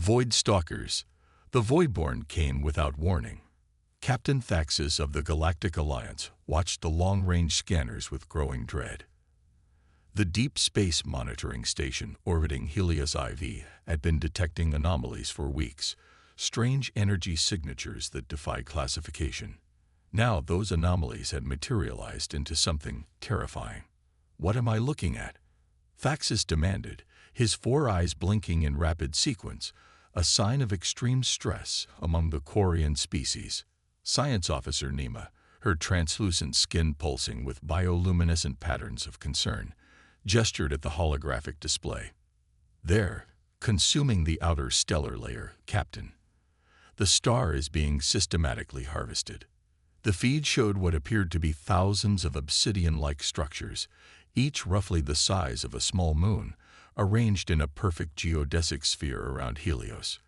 Void Stalkers. The Voidborn came without warning. Captain Thaxis of the Galactic Alliance watched the long-range scanners with growing dread. The Deep Space Monitoring Station orbiting Helios IV had been detecting anomalies for weeks, strange energy signatures that defy classification. Now those anomalies had materialized into something terrifying. "What am I looking at?" Thaxis demanded, his four eyes blinking in rapid sequence, a sign of extreme stress among the Quarian species. Science Officer Nema, her translucent skin pulsing with bioluminescent patterns of concern, gestured at the holographic display. "There, consuming the outer stellar layer, Captain. The star is being systematically harvested." The feed showed what appeared to be thousands of obsidian-like structures, each roughly the size of a small moon, arranged in a perfect geodesic sphere around Helios,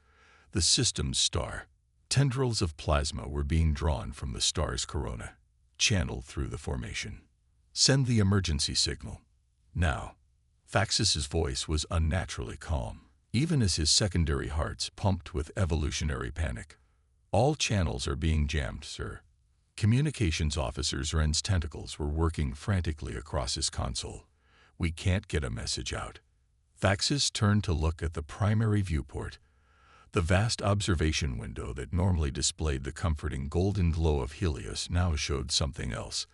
the system's star. Tendrils of plasma were being drawn from the star's corona, channeled through the formation. "Send the emergency signal. Now." Thaxis's voice was unnaturally calm, even as his secondary hearts pumped with evolutionary panic. "All channels are being jammed, sir." Communications officer Zren's tentacles were working frantically across his console. "We can't get a message out." Thaxis turned to look at the primary viewport. The vast observation window that normally displayed the comforting golden glow of Helios now showed something else.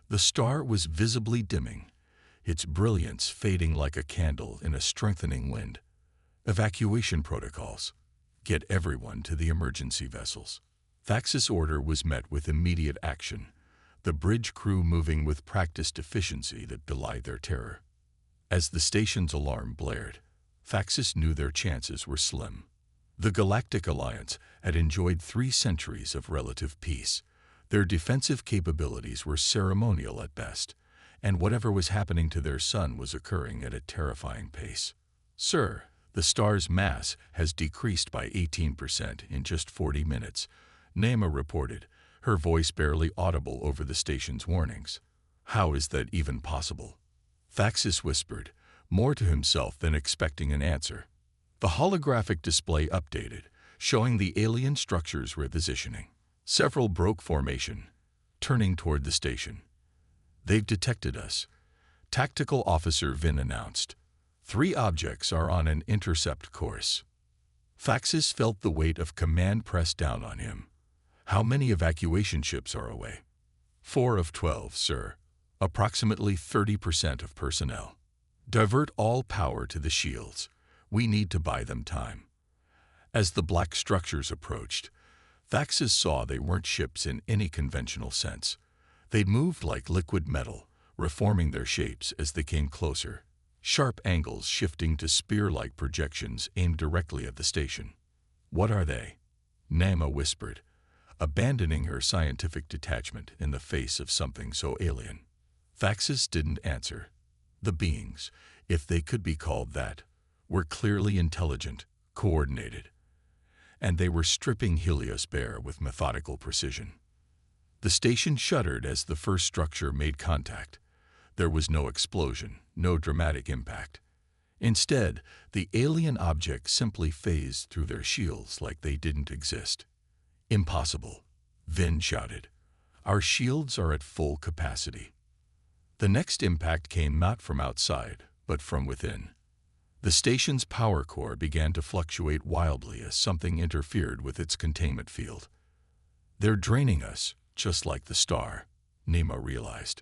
The star was visibly dimming, its brilliance fading like a candle in a strengthening wind. "Evacuation protocols. Get everyone to the emergency vessels." Thaxis' order was met with immediate action, the bridge crew moving with practiced efficiency that belied their terror. As the station's alarm blared, Thaxis knew their chances were slim. The Galactic Alliance had enjoyed 3 centuries of relative peace. Their defensive capabilities were ceremonial at best, and whatever was happening to their sun was occurring at a terrifying pace. "Sir, the star's mass has decreased by 18% in just 40 minutes, Nema reported, her voice barely audible over the station's warnings. "How is that even possible?" Thaxis whispered, more to himself than expecting an answer. The holographic display updated, showing the alien structures repositioning. Several broke formation, turning toward the station. "They've detected us," Tactical Officer Vin announced. 3 objects are on an intercept course." Thaxis felt the weight of command press down on him. "How many evacuation ships are away?" 4 of 12, sir. Approximately 30% of personnel. Divert all power to the shields. We need to buy them time." As the black structures approached, Thaxis saw they weren't ships in any conventional sense. They'd moved like liquid metal, reforming their shapes as they came closer, sharp angles shifting to spear-like projections aimed directly at the station. "What are they?" Nema whispered, abandoning her scientific detachment in the face of something so alien. Thaxis didn't answer. The beings, if they could be called that, were clearly intelligent, coordinated, and they were stripping Helios bare with methodical precision. The station shuddered as the first structure made contact. There was no explosion, no dramatic impact. Instead, the alien object simply phased through their shields like they didn't exist. "Impossible," Vin shouted. "Our shields are at full capacity." The next impact came not from outside, but from within. The station's power core began to fluctuate wildly as something interfered with its containment field. "They're draining us, just like the star," Nema realized.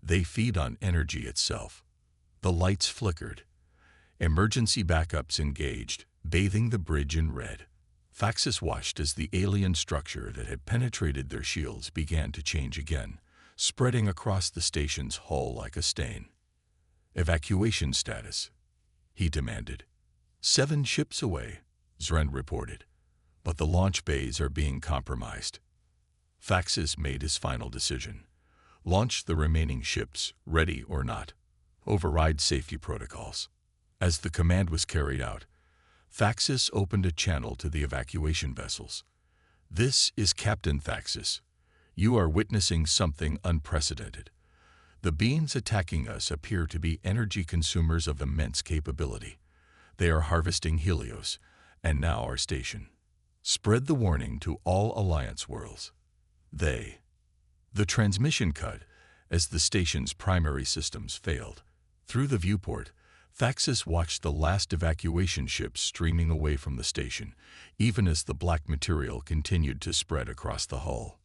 "They feed on energy itself." The lights flickered. Emergency backups engaged, bathing the bridge in red. Thaxis watched as the alien structure that had penetrated their shields began to change again, spreading across the station's hull like a stain. "Evacuation status," he demanded. 7 ships away, Zren reported, but the launch bays are being compromised. Thaxis made his final decision. Launch the remaining ships, ready or not. Override safety protocols. As the command was carried out, Thaxis opened a channel to the evacuation vessels. "This is Captain Thaxis. You are witnessing something unprecedented. The beings attacking us appear to be energy consumers of immense capability. They are harvesting Helios, and now our station. Spread the warning to all Alliance worlds. The transmission cut as the station's primary systems failed. Through the viewport, Thaxis watched the last evacuation ships streaming away from the station, even as the black material continued to spread across the hull.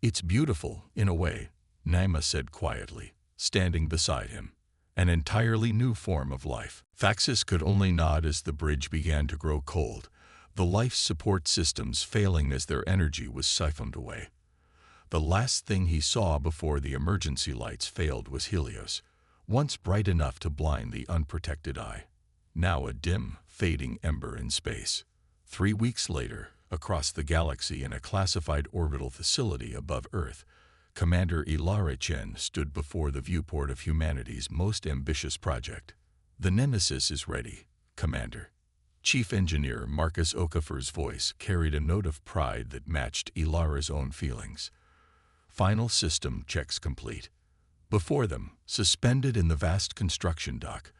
"It's beautiful, in a way," Naima said quietly, standing beside him. "An entirely new form of life." Thaxis could only nod as the bridge began to grow cold, the life support systems failing as their energy was siphoned away. The last thing he saw before the emergency lights failed was Helios, once bright enough to blind the unprotected eye, now a dim, fading ember in space. 3 weeks later, across the galaxy in a classified orbital facility above Earth, Commander Ilara Chen stood before the viewport of humanity's most ambitious project. "The Nemesis is ready, Commander." Chief Engineer Marcus Okafor's voice carried a note of pride that matched Ilara's own feelings. Final system checks complete. Before them, suspended in the vast construction dock,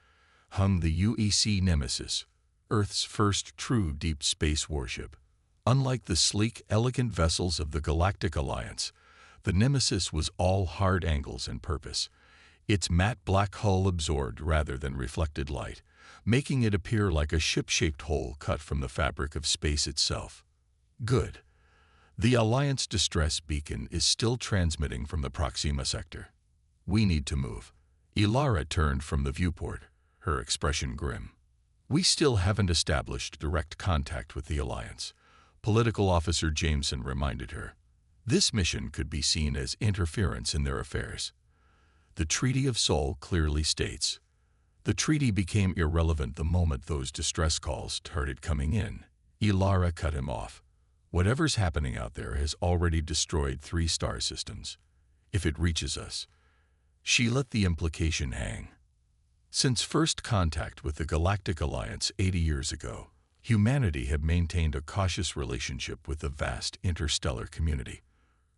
hung the UEC Nemesis, Earth's first true deep space warship. Unlike the sleek, elegant vessels of the Galactic Alliance, the Nemesis was all hard angles and purpose. Its matte black hull absorbed rather than reflected light, making it appear like a ship-shaped hole cut from the fabric of space itself. "Good. The Alliance distress beacon is still transmitting from the Proxima sector. We need to move." Ilara turned from the viewport, her expression grim. "We still haven't established direct contact with the Alliance," Political Officer Jameson reminded her. "This mission could be seen as interference in their affairs. The Treaty of Sol clearly states." The treaty became irrelevant the moment those distress calls started coming in. Ilara cut him off. "Whatever's happening out there has already destroyed 3 star systems. If it reaches us..." She let the implication hang. Since first contact with the Galactic Alliance 80 years ago, humanity had maintained a cautious relationship with the vast interstellar community.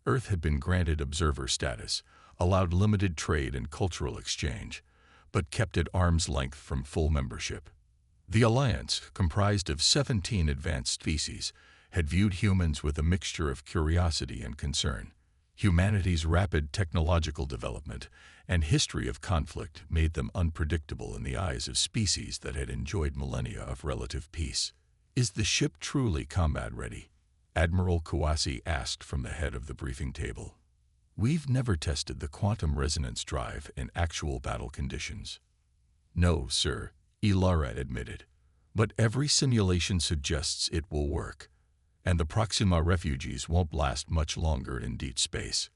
Earth had been granted observer status, allowed limited trade and cultural exchange, but kept at arm's length from full membership. The Alliance, comprised of 17 advanced species, had viewed humans with a mixture of curiosity and concern. Humanity's rapid technological development and history of conflict made them unpredictable in the eyes of species that had enjoyed millennia of relative peace. "Is the ship truly combat-ready?" Admiral Kawasi asked from the head of the briefing table. "We've never tested the quantum resonance drive in actual battle conditions." "No, sir," Ilara admitted. "But every simulation suggests it will work. And the Proxima refugees won't last much longer in deep space."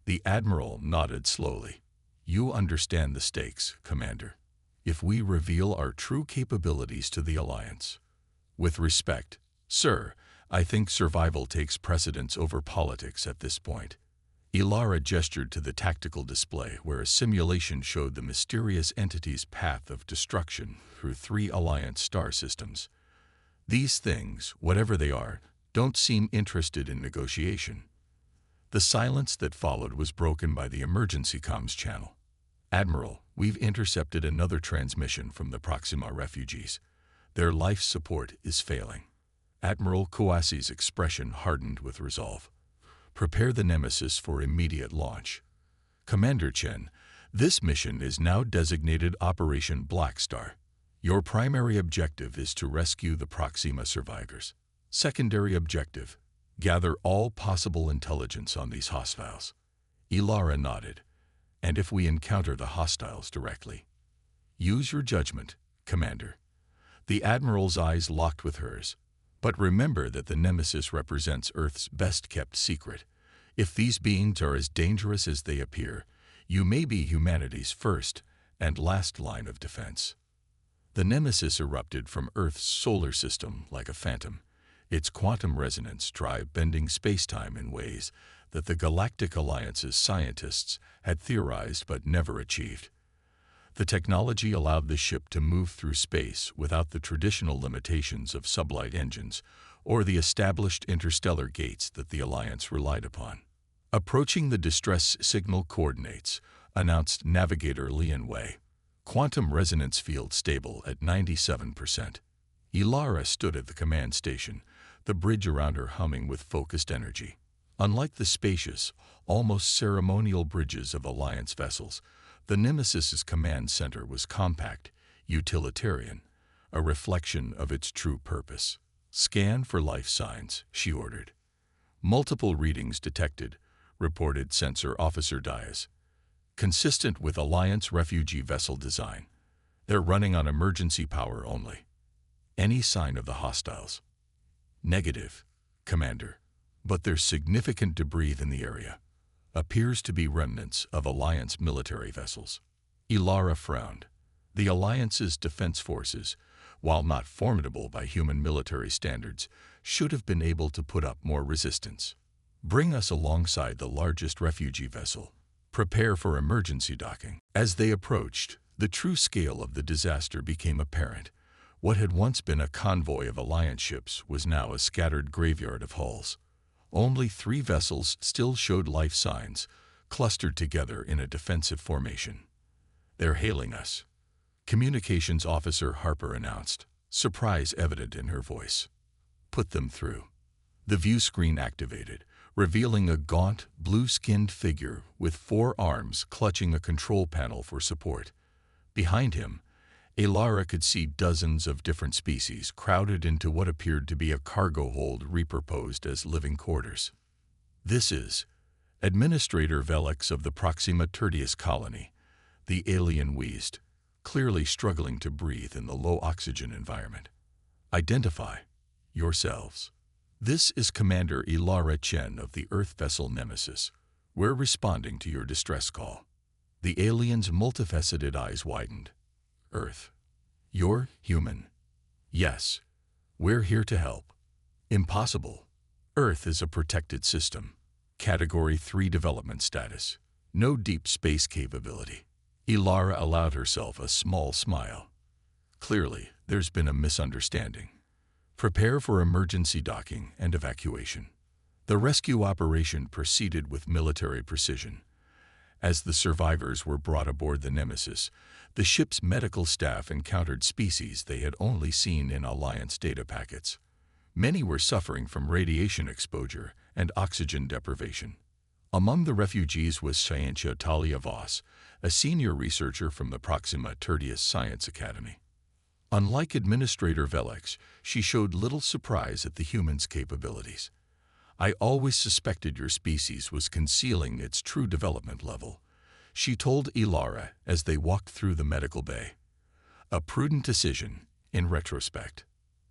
The Admiral nodded slowly. "You understand the stakes, Commander. If we reveal our true capabilities to the Alliance..." "With respect, sir, I think survival takes precedence over politics at this point." Ilara gestured to the tactical display where a simulation showed the mysterious entity's path of destruction through 3 Alliance star systems. "These things, whatever they are, don't seem interested in negotiation." The silence that followed was broken by the emergency comms channel. "Admiral, we've intercepted another transmission from the Proxima refugees. Their life support is failing." Admiral Kawasi's expression hardened with resolve. "Prepare the Nemesis for immediate launch." "Commander Chen, this mission is now designated Operation Black Star. Your primary objective is to rescue the Proxima survivors. Secondary objective, gather all possible intelligence on these hostiles." Ilara nodded. "And if we encounter the hostiles directly?" "Use your judgment, Commander." The Admiral's eyes locked with hers. "But remember that the Nemesis represents Earth's best-kept secret. If these beings are as dangerous as they appear, you may be humanity's first and last line of defense." The Nemesis erupted from Earth's solar system like a phantom, its quantum resonance drive bending spacetime in ways that the Galactic Alliance's scientists had theorized but never achieved. The technology allowed the ship to move through space without the traditional limitations of sublight engines or the established interstellar gates that the Alliance relied upon. "Approaching the distress signal coordinates," announced Navigator Lian Wei. "Quantum resonance field stable at 97%. Ilara stood at the command station, the bridge around her humming with focused energy. Unlike the spacious, almost ceremonial bridges of Alliance vessels, the Nemesis's command center was compact, utilitarian, a reflection of its true purpose. "Scan for life signs," she ordered. "Multiple readings detected," reported Sensor Officer Dias. "Consistent with Alliance refugee vessel design. They're running on emergency power only." "Any sign of the hostiles?" "Negative, Commander. But there's significant debris in the area. Appears to be remnants of Alliance military vessels." Ilara frowned. The Alliance's defense forces, while not formidable by human military standards, should have been able to put up more resistance. "Bring us alongside the largest refugee vessel. Prepare for emergency docking." As they approached, the true scale of the disaster became apparent. What had once been a convoy of Alliance ships was now a scattered graveyard of hulls. Only 3 vessels still showed life signs, clustered together in a defensive formation. "They're hailing us," Communications Officer Harper announced, surprise evident in her voice. "Put them through." The view screen activated, revealing a gaunt, blue-skinned figure with 4 arms clutching a control panel for support. Behind him, Ilara could see dozens of different species crowded into what appeared to be a cargo hold repurposed as living quarters. "This is Administrator Velix of the Proxima Tertius colony," the alien wheezed, clearly struggling to breathe in the low-oxygen environment. "Identify yourselves." "This is Commander Ilara Chen of the Earth vessel Nemesis. We're responding to your distress call." The alien's multifaceted eyes widened. "Earth. You're human?" "Yes. We're here to help." "Impossible. Earth is a protected system. Category 3 development status. No deep space capability." Ilara allowed herself a small smile. "Clearly, there's been a misunderstanding. Prepare for emergency docking and evacuation." The rescue operation proceeded with military precision. As the survivors were brought aboard the Nemesis, the ship's medical staff encountered species they had only seen in Alliance data packets. Many were suffering from radiation exposure and oxygen deprivation. Among the refugees was Scientia Talia Voss, a senior researcher from the Proxima Tertius Science Academy. Unlike Administrator Velix, she showed little surprise at the humans' capabilities. "I always suspected your species was concealing its true development level," she told Ilara as they walked through the medical bay. "A prudent decision, in retrospect."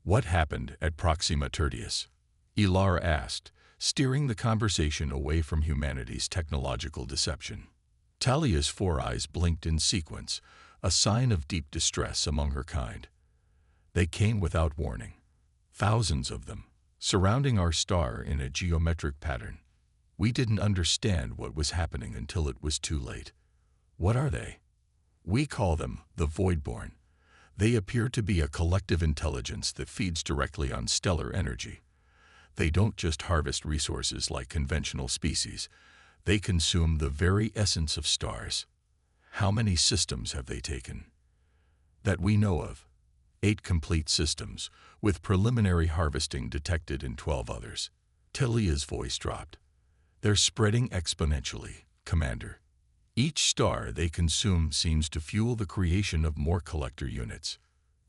"What happened at Proxima Tertius?" Ilara asked, steering the conversation away from humanity's technological deception. Talia's 4 eyes blinked in sequence, a sign of deep distress among her kind. "They came without warning. Thousands of them, surrounding our star in a geometric pattern. We didn't understand what was happening until it was too late." "What are they?" "We call them the Voidborn. They appear to be a collective intelligence that feeds directly on stellar energy. They don't just harvest resources like conventional species. They consume the very essence of stars." "How many systems have they taken?" "That we know of, 8 complete systems, with preliminary harvesting detected in 12 others." Talia's voice dropped. "They're spreading exponentially, Commander. Each star they consume seems to fuel the creation of more collector units."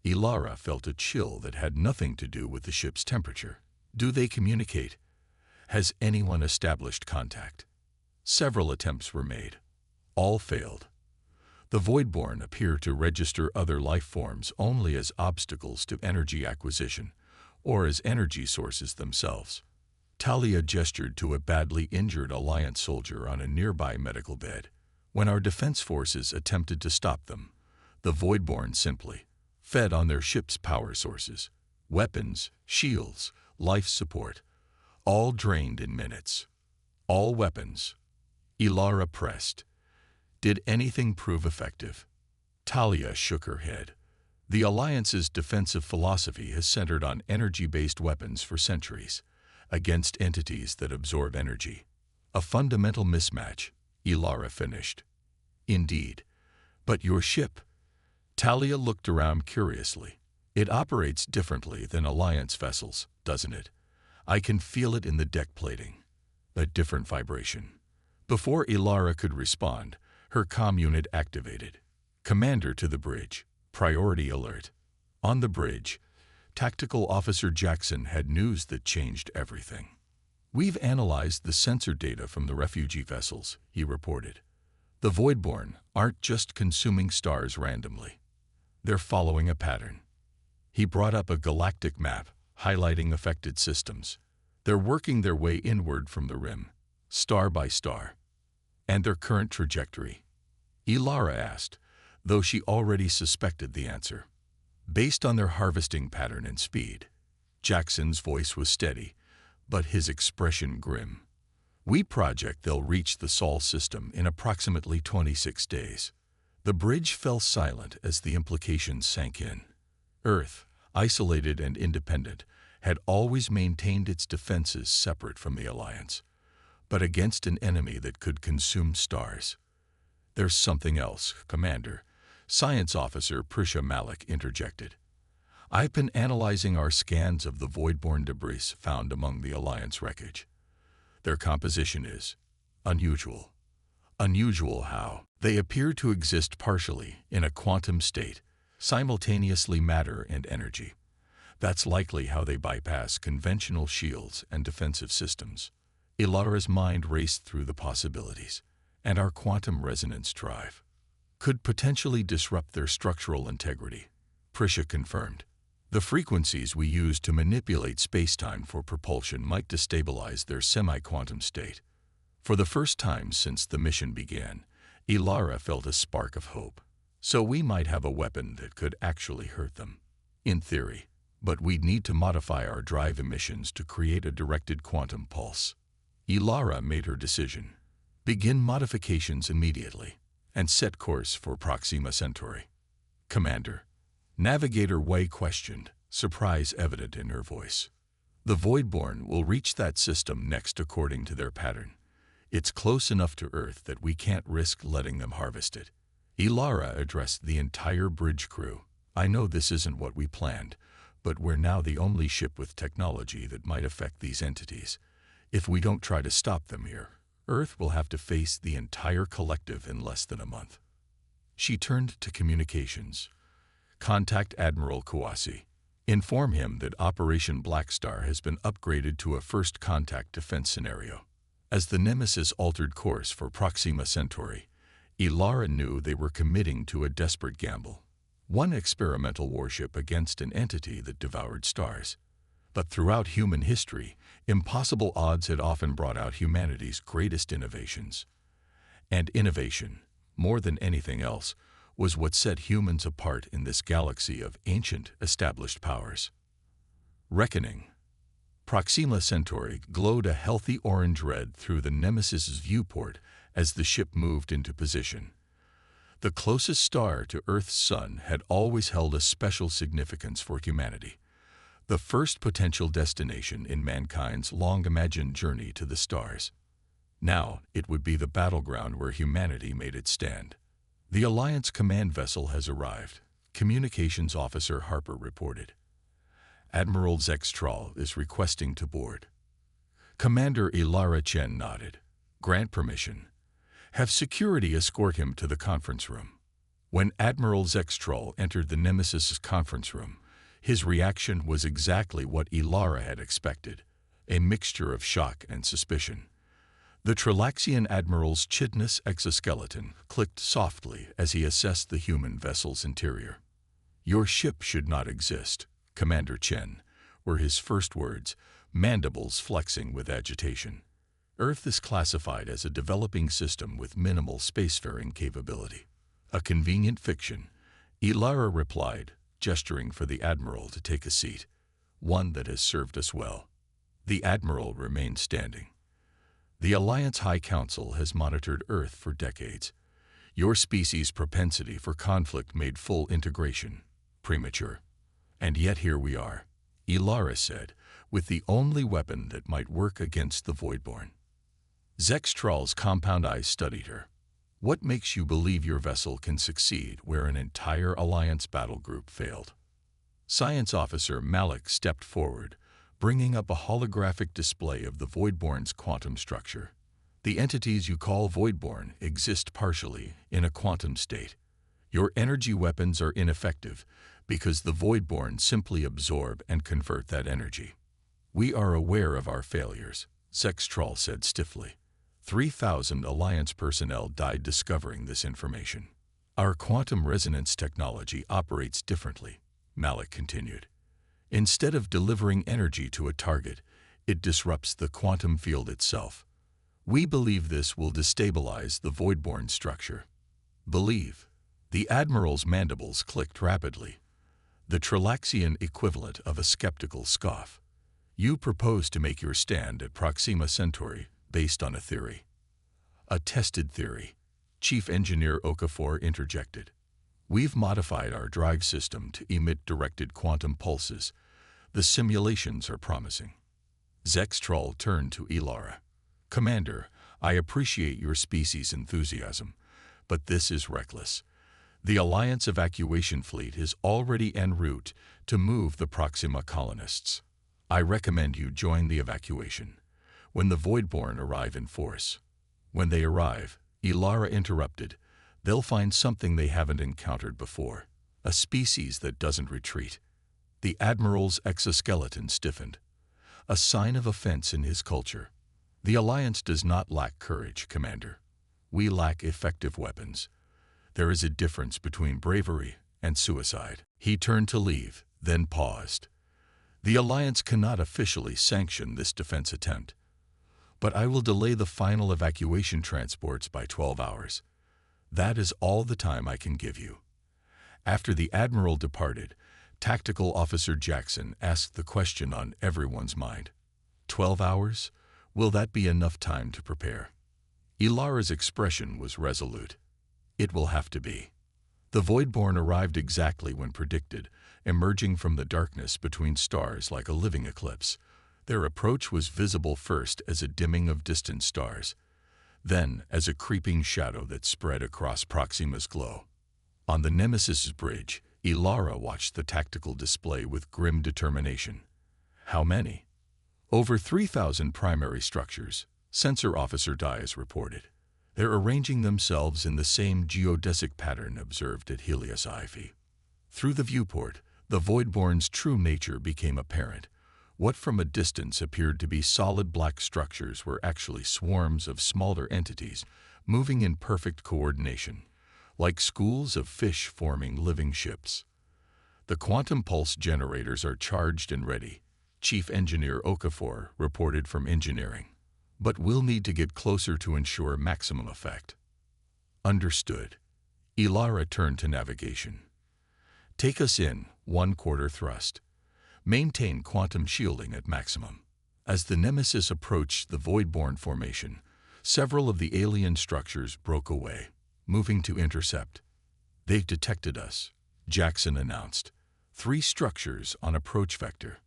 Ilara felt a chill that had nothing to do with the ship's temperature. "Do they communicate? Has anyone established contact?" Several attempts were made. All failed. The Voidborn appear to register other life forms only as obstacles to energy acquisition, or as energy sources themselves. Talia gestured to a badly injured Alliance soldier on a nearby medical bed. "When our defense forces attempted to stop them, the Voidborn simply fed on their ship's power sources. Weapons, shields, life support, all drained in minutes. All weapons." Ilara pressed. "Did anything prove effective?" Talia shook her head. "The Alliance's defensive philosophy has centered on energy-based weapons for centuries, against entities that absorb energy." "A fundamental mismatch," Ilara finished. "Indeed. But your ship?" Talia looked around curiously. It operates differently than Alliance vessels, doesn't it? I can feel it in the deck plating. A different vibration. Before Ilara could respond, her comm unit activated. Commander to the bridge. Priority alert. On the bridge, Tactical Officer Jackson had news that changed everything. "We've analyzed the sensor data from the refugee vessels," he reported. "The Voidborn aren't just consuming stars randomly. They're following a pattern." He brought up a galactic map, highlighting affected systems. "They're working their way inward from the rim, star by star." "And their current trajectory?" Ilara asked, though she already suspected the answer. "Based on their harvesting pattern and speed." Jackson's voice was steady, but his expression grim. "We project they'll reach the Sol system in approximately 26 days." The bridge fell silent as the implications sank in. Earth, isolated and independent, had always maintained its defenses separate from the Alliance, but against an enemy that could consume stars. "There's something else, Commander," Science Officer Prisha Malik interjected. "I've been analyzing our scans of the voidborn debris found among the Alliance wreckage. Their composition is unusual." "Unusual how?" "They appear to exist partially in a quantum state, simultaneously matter and energy. That's likely how they bypass conventional shields and defensive systems." Ilara's mind raced through the possibilities. "And our quantum resonance drive could potentially disrupt their structural integrity," Prisha confirmed. "The frequencies we use to manipulate spacetime for propulsion might destabilize their semi-quantum state." For the first time since the mission began, Ilara felt a spark of hope. "So we might have a weapon that could actually hurt them." "In theory. But we'd need to modify our drive emissions to create a directed quantum pulse." Ilara made her decision. "Begin modifications immediately, and set course for Proxima Centauri." "Commander," Navigator Wei questioned, surprise evident in her voice. "The Voidborn will reach that system next according to their pattern. It's close enough to Earth that we can't risk letting them harvest it." Ilara addressed the entire bridge crew. "I know this isn't what we planned, but we're now the only ship with technology that might affect these entities. If we don't try to stop them here, Earth will have to face the entire collective in less than a month." She turned to communications. "Contact Admiral Kawasi. Inform him that Operation Blackstar has been upgraded to a first contact defense scenario." As the Nemesis altered course for Proxima Centauri, Ilara knew they were committing to a desperate gamble. One experimental warship against an entity that devoured stars. But throughout human history, impossible odds had often brought out humanity's greatest innovations. And innovation, more than anything else, was what set humans apart in this galaxy of ancient, established powers. Reckoning. Proxima Centauri glowed a healthy orange-red through the Nemesis's viewport as the ship moved into position. The closest star to Earth's sun had always held a special significance for humanity. The first potential destination in mankind's long-imagined journey to the stars. Now it would be the battleground where humanity made its stand. "The Alliance command vessel has arrived," Communications Officer Harper reported. "Admiral Zextral is requesting to board." Commander Ilara Chen nodded. "Grant permission. Have security escort him to the conference room." When Admiral Zextral entered the Nemesis's conference room, his reaction was exactly what Ilara had expected, a mixture of shock and suspicion. The Trilaxian Admiral's chitinous exoskeleton clicked softly as he assessed the human vessel's interior. "Your ship should not exist, Commander Chen," were his first words, mandibles flexing with agitation. "Earth is classified as a developing system with minimal spacefaring capability." "A convenient fiction," Ilara replied, gesturing for the Admiral to take a seat. "One that has served us well." The Admiral remained standing. "The Alliance High Council has monitored Earth for decades. Your species' propensity for conflict made full integration premature. And yet here we are," Ilara said, "with the only weapon that might work against the Voidborn." Zextral's compound eyes studied her. "What makes you believe your vessel can succeed where an entire Alliance battle group failed?" Science Officer Malik stepped forward, bringing up a holographic display of the Voidborn's quantum structure. The entities you call Voidborn exist partially in a quantum state. Your energy weapons are ineffective because the Voidborn simply absorb and convert that energy. We are aware of our failures, Zextral said stiffly. 3,000 Alliance personnel died discovering this information. Our quantum resonance technology operates differently, Malik continued. Instead of delivering energy to a target, it disrupts the quantum field itself. We believe this will destabilize the Voidborn structure. Believe. The Admiral's mandibles clicked rapidly, the Trilaxian equivalent of a skeptical scoff. You propose to make your stand at Proxima Centauri based on a theory. A tested theory, Chief Engineer Okafor interjected. We've modified our drive system to emit directed quantum pulses. The simulations are promising. Zextral turned to Ilara. Commander, I appreciate your species' enthusiasm, but this is reckless. The Alliance evacuation fleet is already en route to move the Proxima colonists. I recommend you join the evacuation when the Voidborn arrive in force. When they arrive, Ilara interrupted, they'll find something they haven't encountered before, a species that doesn't retreat. The Admiral's exoskeleton stiffened, a sign of offense in his culture. The Alliance does not lack courage, Commander. We lack effective weapons. There is a difference between bravery and suicide. He turned to leave, then paused. The Alliance cannot officially sanction this defense attempt, but I will delay the final evacuation transports by 12 hours. That is all the time I can give you. After the Admiral departed, Tactical Officer Jackson asked the question on everyone's mind. 12 hours? Will that be enough time to prepare? Ilara's expression was resolute. It will have to be. The Voidborn arrived exactly when predicted, emerging from the darkness between stars like a living eclipse. Their approach was visible first as a dimming of distant stars, then as a creeping shadow that spread across Proxima's glow. On the Nemesis's bridge, Ilara watched the tactical display with grim determination. How many? Over 3,000 primary structures, Sensor Officer Dias reported. They're arranging themselves in the same geodesic pattern observed at Helios Sci-Fi. Through the viewport, the Voidborn's true nature became apparent. What from a distance appeared to be solid black structures were actually swarms of smaller entities moving in perfect coordination, like schools of fish forming living ships. The quantum pulse generators are charged and ready, Chief Engineer Okafor reported from engineering. But we'll need to get closer to ensure maximum effect. Understood. Ilara turned to navigation. Take us in, 1/4 thrust. Maintain quantum shielding at maximum. As the Nemesis approached the Voidborn formation, several of the alien structures broke away, moving to intercept. They've detected us, Jackson announced. 3 structures on approach vector.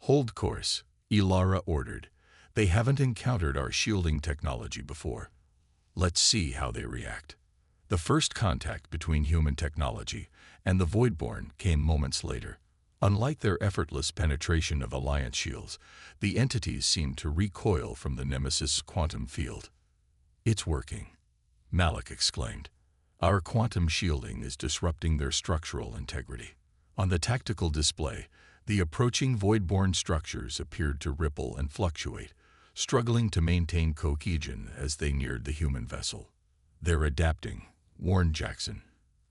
Hold course, Ilara ordered. They haven't encountered our shielding technology before. Let's see how they react. The first contact between human technology and the Voidborn came moments later. Unlike their effortless penetration of Alliance shields, the entities seemed to recoil from the Nemesis quantum field. It's working, Malik exclaimed. Our quantum shielding is disrupting their structural integrity. On the tactical display, the approaching Voidborn structures appeared to ripple and fluctuate, struggling to maintain cohesion as they neared the human vessel. They're adapting, warned Jackson,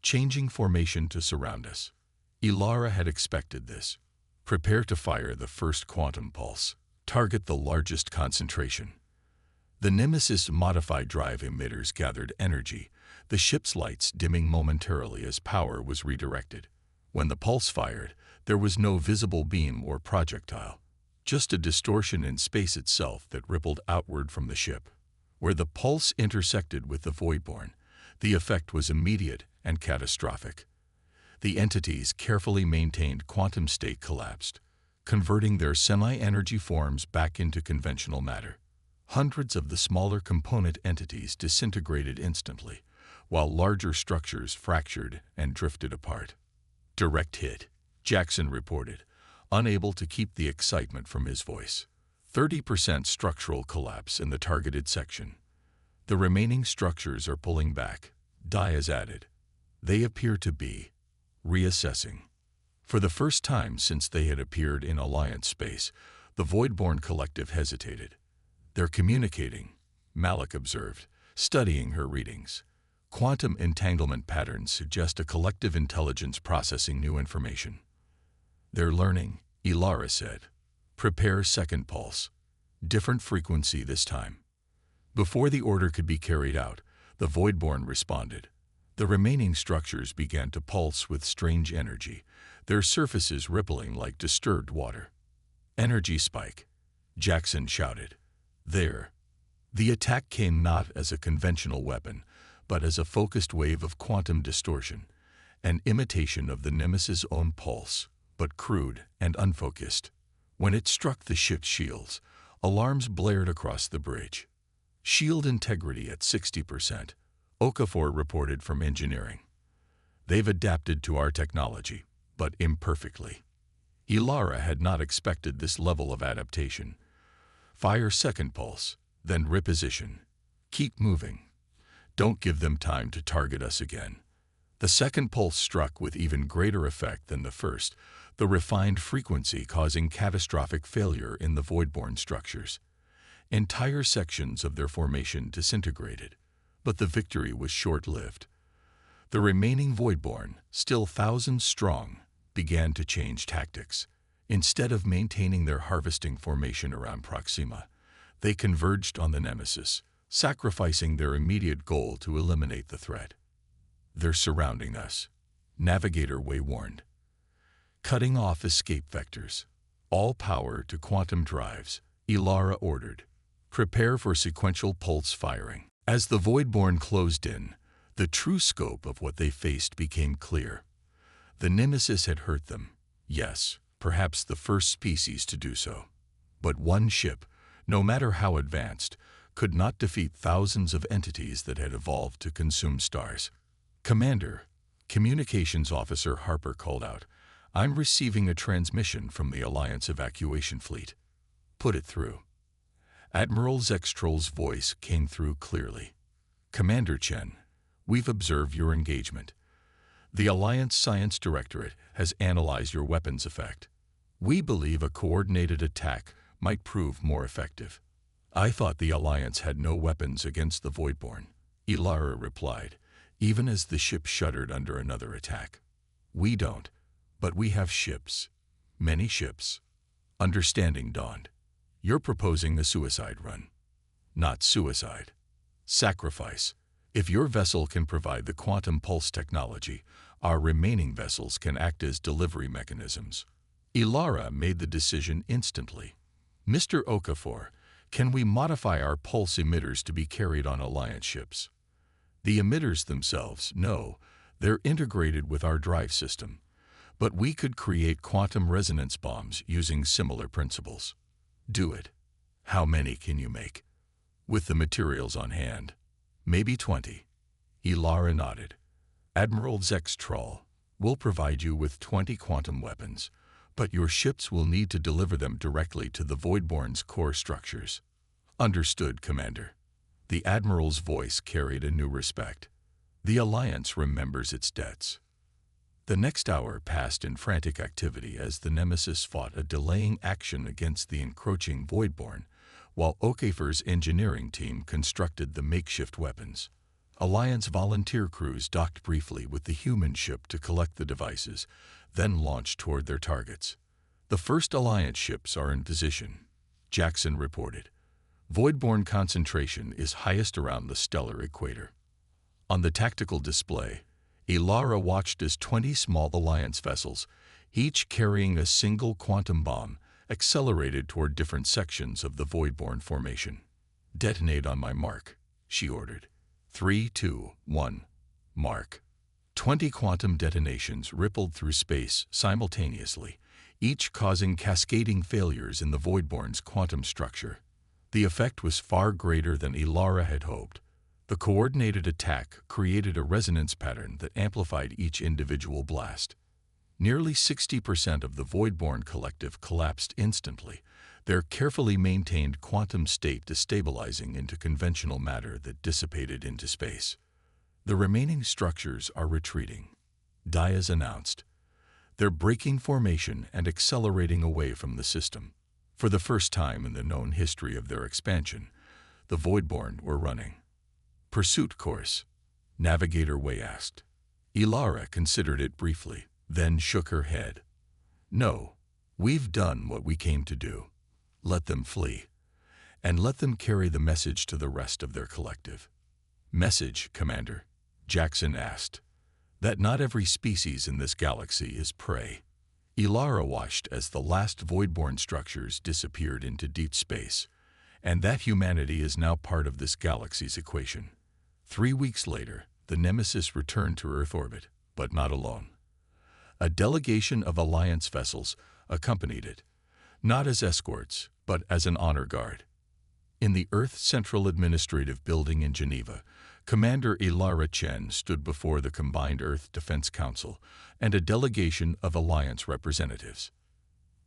changing formation to surround us. Ilara had expected this. Prepare to fire the first quantum pulse. Target the largest concentration. The Nemesis modified drive emitters gathered energy, the ship's lights dimming momentarily as power was redirected. When the pulse fired, there was no visible beam or projectile, just a distortion in space itself that rippled outward from the ship. Where the pulse intersected with the Voidborn, the effect was immediate and catastrophic. The entities carefully maintained quantum state collapsed, converting their semi-energy forms back into conventional matter. Hundreds of the smaller component entities disintegrated instantly, while larger structures fractured and drifted apart. Direct hit, Jackson reported, unable to keep the excitement from his voice. 30% structural collapse in the targeted section. The remaining structures are pulling back, Diaz added. They appear to be reassessing. For the first time since they had appeared in Alliance space, the Voidborn collective hesitated. They're communicating, Malik observed, studying her readings. Quantum entanglement patterns suggest a collective intelligence processing new information. They're learning, Ilara said. Prepare second pulse. Different frequency this time. Before the order could be carried out, the Voidborn responded. The remaining structures began to pulse with strange energy, their surfaces rippling like disturbed water. Energy spike, Jackson shouted. There. The attack came not as a conventional weapon, but as a focused wave of quantum distortion, an imitation of the Nemesis' own pulse, but crude and unfocused. When it struck the ship's shields, alarms blared across the bridge. Shield integrity at 60%, Okafor reported from engineering. They've adapted to our technology, but imperfectly. Ilara had not expected this level of adaptation. Fire second pulse, then reposition. Keep moving. Don't give them time to target us again. The second pulse struck with even greater effect than the first, the refined frequency causing catastrophic failure in the Voidborn structures. Entire sections of their formation disintegrated, but the victory was short-lived. The remaining Voidborn, still thousands strong, began to change tactics. Instead of maintaining their harvesting formation around Proxima, they converged on the Nemesis, sacrificing their immediate goal to eliminate the threat. They're surrounding us, Navigator Way warned. Cutting off escape vectors. All power to quantum drives, Ilara ordered. Prepare for sequential pulse firing. As the Voidborn closed in, the true scope of what they faced became clear. The Nemesis had hurt them, yes, perhaps the first species to do so. But one ship, no matter how advanced, could not defeat thousands of entities that had evolved to consume stars. Commander, Communications Officer Harper called out, I'm receiving a transmission from the Alliance evacuation fleet. Put it through. Admiral Zextrol's voice came through clearly. Commander Chen, we've observed your engagement. The Alliance Science Directorate has analyzed your weapons effect. We believe a coordinated attack might prove more effective. I thought the Alliance had no weapons against the Voidborn, Ilara replied, even as the ship shuddered under another attack. We don't, but we have ships. Many ships. Understanding dawned. You're proposing a suicide run. Not suicide. Sacrifice. If your vessel can provide the quantum pulse technology, our remaining vessels can act as delivery mechanisms. Ilara made the decision instantly. Mr. Okafor, can we modify our pulse emitters to be carried on Alliance ships? The emitters themselves, no, they're integrated with our drive system. But we could create quantum resonance bombs using similar principles. Do it. How many can you make? With the materials on hand. Maybe 20. Ilara nodded. Admiral Zextrol, we'll provide you with 20 quantum weapons, but your ships will need to deliver them directly to the Voidborn's core structures. Understood, Commander. The Admiral's voice carried a new respect. The Alliance remembers its debts. The next hour passed in frantic activity as the Nemesis fought a delaying action against the encroaching Voidborn, while Okafor's engineering team constructed the makeshift weapons. Alliance volunteer crews docked briefly with the human ship to collect the devices, then launched toward their targets. The first Alliance ships are in position, Jackson reported. Voidborn concentration is highest around the stellar equator. On the tactical display, Ilara watched as 20 small Alliance vessels, each carrying a single quantum bomb, accelerated toward different sections of the Voidborn formation. Detonate on my mark, she ordered. 3, 2, 1, mark. 20 quantum detonations rippled through space simultaneously, each causing cascading failures in the Voidborn's quantum structure. The effect was far greater than Ilara had hoped. The coordinated attack created a resonance pattern that amplified each individual blast. Nearly 60% of the Voidborn collective collapsed instantly, their carefully maintained quantum state destabilizing into conventional matter that dissipated into space. The remaining structures are retreating, Diaz announced. They're breaking formation and accelerating away from the system. For the first time in the known history of their expansion, the Voidborn were running. Pursuit course? Navigator Way asked. Ilara considered it briefly, then shook her head. No, we've done what we came to do. Let them flee. And let them carry the message to the rest of their collective. Message, Commander? Jackson asked. That not every species in this galaxy is prey. Ilara watched as the last Voidborn structures disappeared into deep space, and that humanity is now part of this galaxy's equation. 3 weeks later, the Nemesis returned to Earth orbit, but not alone. A delegation of Alliance vessels accompanied it, not as escorts, but as an honor guard. In the Earth Central Administrative Building in Geneva, Commander Ilara Chen stood before the combined Earth Defense Council and a delegation of Alliance representatives.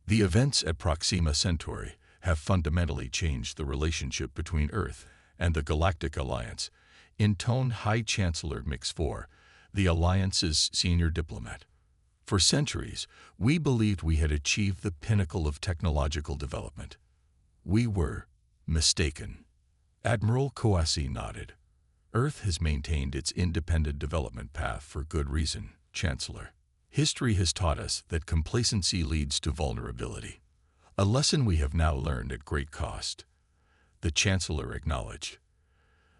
The events at Proxima Centauri have fundamentally changed the relationship between Earth and the Galactic Alliance, intoned High Chancellor Mix-4, the Alliance's senior diplomat. For centuries, we believed we had achieved the pinnacle of technological development. We were mistaken. Admiral Kouassi nodded. Earth has maintained its independent development path for good reason, Chancellor. History has taught us that complacency leads to vulnerability, a lesson we have now learned at great cost. The Chancellor acknowledged.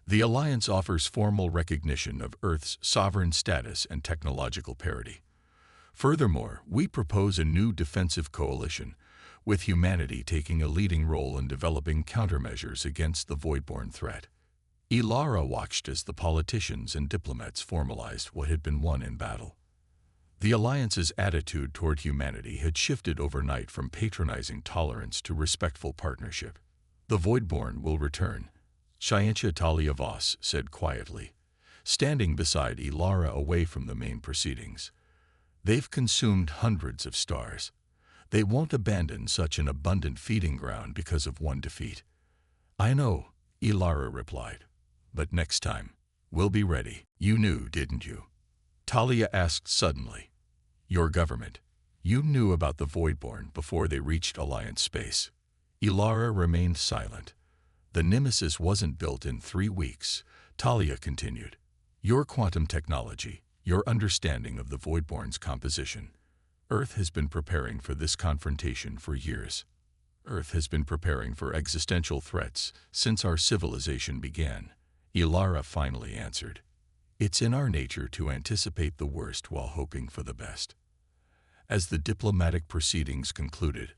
The Alliance offers formal recognition of Earth's sovereign status and technological parity. Furthermore, we propose a new defensive coalition, with humanity taking a leading role in developing countermeasures against the Voidborn threat. Ilara watched as the politicians and diplomats formalized what had been won in battle. The Alliance's attitude toward humanity had shifted overnight from patronizing tolerance to respectful partnership. The Voidborn will return, Scientia Talia Voss said quietly, standing beside Ilara away from the main proceedings. They've consumed hundreds of stars. They won't abandon such an abundant feeding ground because of one defeat. I know, Ilara replied. But next time, we'll be ready. You knew, didn't you? Talia asked suddenly. Your government. You knew about the Voidborn before they reached Alliance space. Ilara remained silent. The Nemesis wasn't built in 3 weeks, Talia continued. Your quantum technology, your understanding of the Voidborn's composition. Earth has been preparing for this confrontation for years. Earth has been preparing for existential threats since our civilization began. Ilara finally answered. It's in our nature to anticipate the worst while hoping for the best. As the diplomatic proceedings concluded,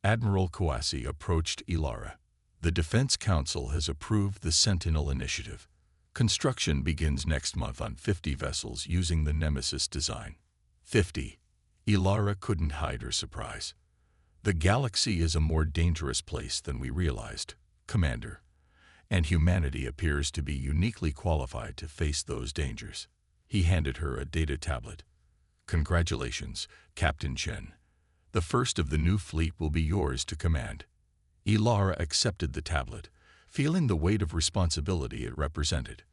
Admiral Kouassi approached Ilara. The Defense Council has approved the Sentinel Initiative. Construction begins next month on 50 vessels using the Nemesis design. 50. Ilara couldn't hide her surprise. The galaxy is a more dangerous place than we realized, Commander, and humanity appears to be uniquely qualified to face those dangers. He handed her a data tablet. Congratulations, Captain Chen. The first of the new fleet will be yours to command. Ilara accepted the tablet, feeling the weight of responsibility it represented.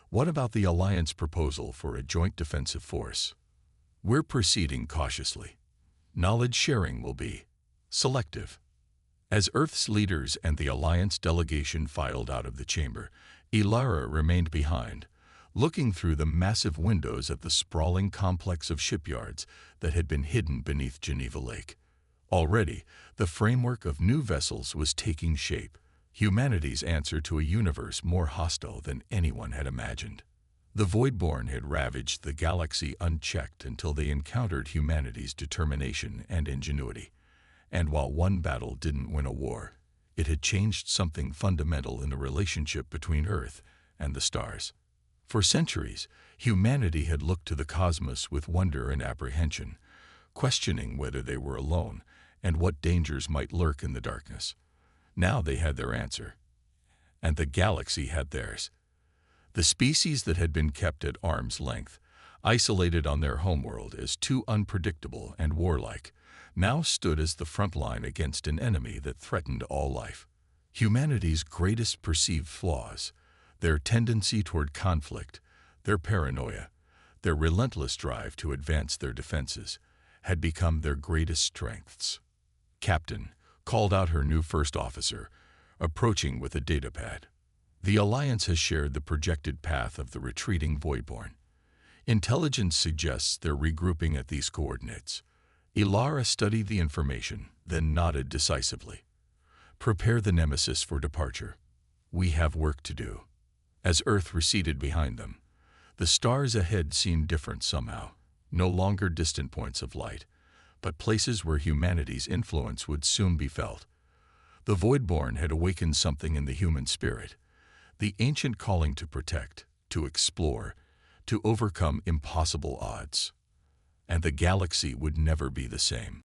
What about the Alliance proposal for a joint defensive force? We're proceeding cautiously. Knowledge sharing will be selective. As Earth's leaders and the Alliance delegation filed out of the chamber, Ilara remained behind, looking through the massive windows at the sprawling complex of shipyards that had been hidden beneath Geneva Lake. Already, the framework of new vessels was taking shape, humanity's answer to a universe more hostile than anyone had imagined. The Voidborn had ravaged the galaxy unchecked until they encountered humanity's determination and ingenuity. And while one battle didn't win a war, it had changed something fundamental in the relationship between Earth and the stars. For centuries, humanity had looked to the cosmos with wonder and apprehension, questioning whether they were alone and what dangers might lurk in the darkness. Now they had their answer, and the galaxy had theirs. The species that had been kept at arm's length, isolated on their homeworld as too unpredictable and warlike, now stood as the front line against an enemy that threatened all life. Humanity's greatest perceived flaws, their tendency toward conflict, their paranoia, their relentless drive to advance their defenses, had become their greatest strengths. "Captain," called out her new first officer, approaching with a datapad. "The Alliance has shared the projected path of the retreating Voidborn. Intelligence suggests they're regrouping at these coordinates." Ilara studied the information, then nodded decisively. "Prepare the Nemesis for departure. We have work to do." As Earth receded behind them, the stars ahead seemed different somehow, no longer distant points of light, but places where humanity's influence would soon be felt. The Voidborn had awakened something in the human spirit, the ancient calling to protect, to explore, to overcome impossible odds. And the galaxy would never be the same.